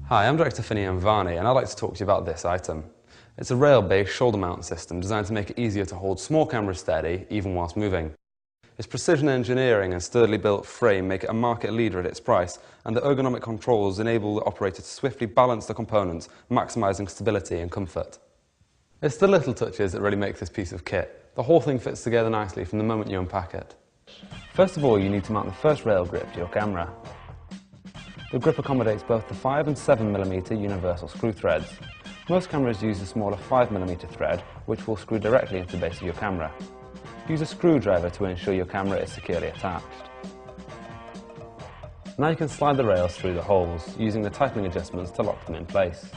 Hi, I'm Director Finney Amvani, and I'd like to talk to you about this item. It's a rail-based shoulder mount system designed to make it easier to hold small cameras steady even whilst moving. Its precision engineering and sturdily built frame make it a market leader at its price, and the ergonomic controls enable the operator to swiftly balance the components, maximising stability and comfort. It's the little touches that really make this piece of kit. The whole thing fits together nicely from the moment you unpack it. First of all, you need to mount the first rail grip to your camera. The grip accommodates both the 5 and 7mm universal screw threads. Most cameras use the smaller 5mm thread, which will screw directly into the base of your camera. Use a screwdriver to ensure your camera is securely attached. Now you can slide the rails through the holes, using the tightening adjustments to lock them in place.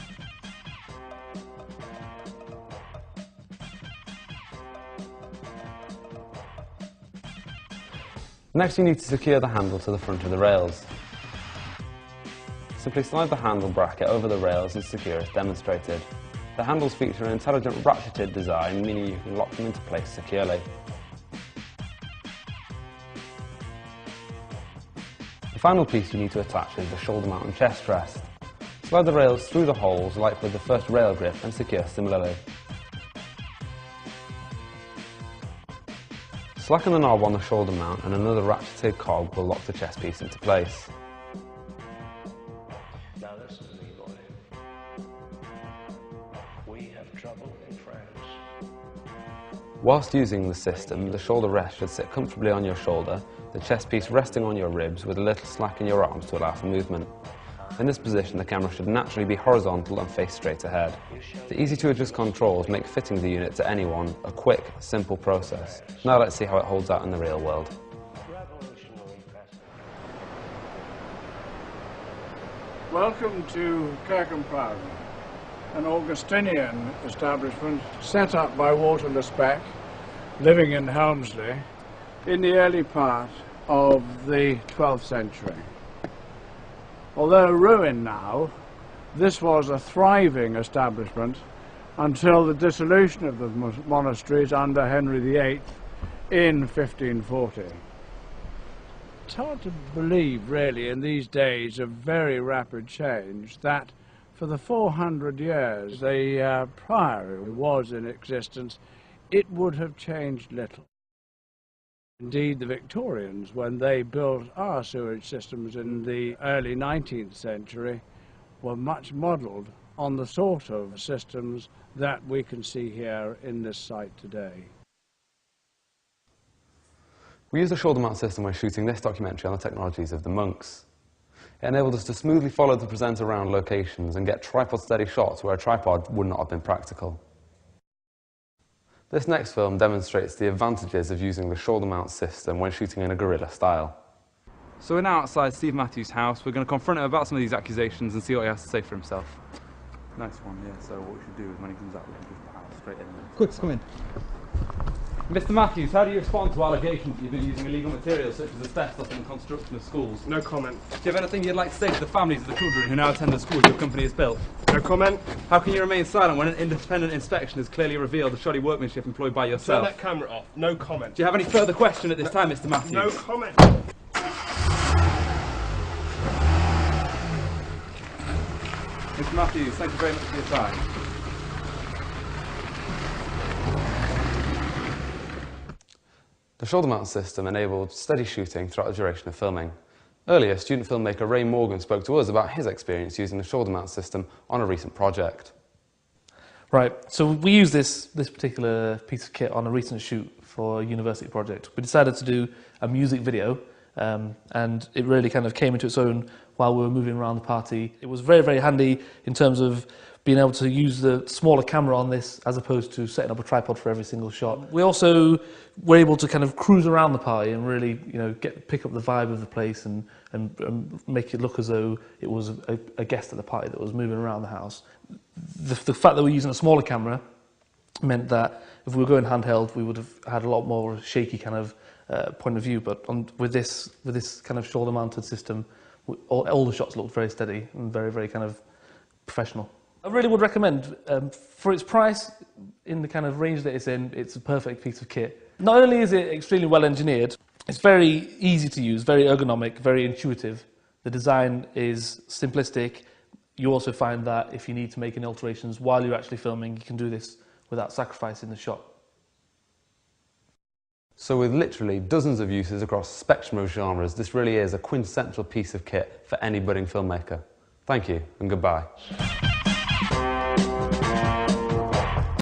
Next, you need to secure the handle to the front of the rails. Simply slide the handle bracket over the rails and secure as demonstrated. The handles feature an intelligent ratcheted design, meaning you can lock them into place securely. The final piece you need to attach is the shoulder mount and chest rest. Slide the rails through the holes like with the first rail grip and secure similarly. Slacken the knob on the shoulder mount and another ratcheted cog will lock the chest piece into place. Now listen to me, boy. We have trouble in France. Whilst using the system, the shoulder rest should sit comfortably on your shoulder, the chest piece resting on your ribs with a little slack in your arms to allow for movement. In this position, the camera should naturally be horizontal and face straight ahead. The easy-to-adjust controls make fitting the unit to anyone a quick, simple process. Now let's see how it holds out in the real world. Welcome to Kirk-and-Proud, an Augustinian establishment set up by Walter Le Spec, living in Helmsley, in the early part of the 12th century. Although ruined now, this was a thriving establishment until the dissolution of the monasteries under Henry VIII in 1540. It's hard to believe, really, in these days of very rapid change, that for the 400 years the priory was in existence, it would have changed little. Indeed, the Victorians, when they built our sewage systems in the early 19th century, were much modelled on the sort of systems that we can see here in this site today. We used a shoulder mount system when shooting this documentary on the technologies of the monks. It enabled us to smoothly follow the presenter around locations and get tripod-steady shots where a tripod would not have been practical. This next film demonstrates the advantages of using the shoulder mount system when shooting in a guerrilla style. So we're now outside Steve Matthews' house. We're going to confront him about some of these accusations and see what he has to say for himself. Nice one, yeah. So what we should do is when he comes out, we can just power straight in. Quick, come in. Mr. Matthews, how do you respond to allegations that you've been using illegal materials such as asbestos in the construction of schools? No comment. Do you have anything you'd like to say to the families of the children who now attend the schools your company has built? No comment. How can you remain silent when an independent inspection has clearly revealed the shoddy workmanship employed by yourself? Turn that camera off. No comment. Do you have any further question at this time, Mr. Matthews? No comment. Mr. Matthews, thank you very much for your time. The shoulder mount system enabled steady shooting throughout the duration of filming. Earlier, student filmmaker Ray Morgan spoke to us about his experience using the shoulder mount system on a recent project. Right, so we used this particular piece of kit on a recent shoot for a university project. We decided to do a music video, and it really kind of came into its own while we were moving around the party. It was very, very handy in terms of being able to use the smaller camera on this as opposed to setting up a tripod for every single shot. We also were able to kind of cruise around the party and really, pick up the vibe of the place and make it look as though it was a guest at the party that was moving around the house. The fact that we're using a smaller camera meant that if we were going handheld, we would have had a lot more shaky kind of point of view. But with this kind of shoulder-mounted system, all the shots looked very steady and very, very kind of professional. I really would recommend, for its price, in the kind of range that it's in, it's a perfect piece of kit. Not only is it extremely well engineered, it's very easy to use, very ergonomic, very intuitive. The design is simplistic, you also find that if you need to make any alterations while you're actually filming, you can do this without sacrificing the shot. So with literally dozens of uses across a spectrum of genres, this really is a quintessential piece of kit for any budding filmmaker. Thank you and goodbye.